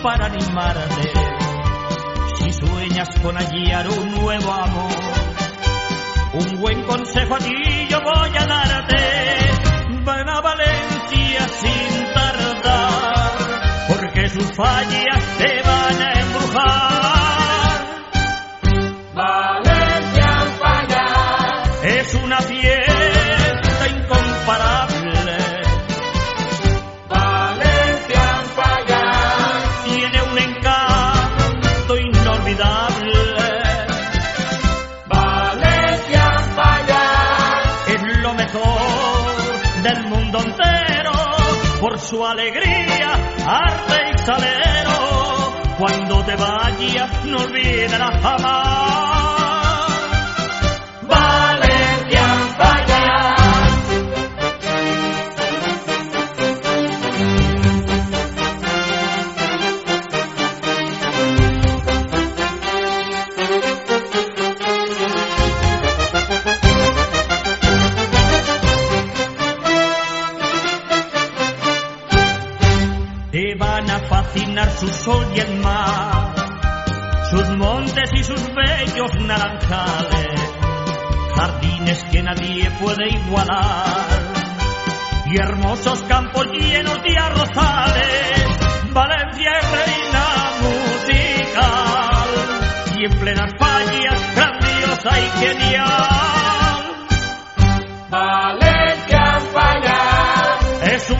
para animarte. Si sueñas con hallar un nuevo amor, un buen consejo a ti yo voy a darte. Ven a Valencia sin tardar, porque sus fallas te van a embrujar. Valencia en fallas es una fiesta incomparable. Valencia en fallas Tiene un encanto inolvidable. Valencia en fallas Es lo mejor del mundo entero, por su alegría, arte y salero. Cuando te vayas no olvidarás jamás Valencia en fallas. Te van a fascinar su sol y el mar, sus montes y sus bellos naranjales, jardines que nadie puede igualar, y hermosos campos llenos de arrozales. Valencia es reina musical, y en plenas fallas grandiosa y genial.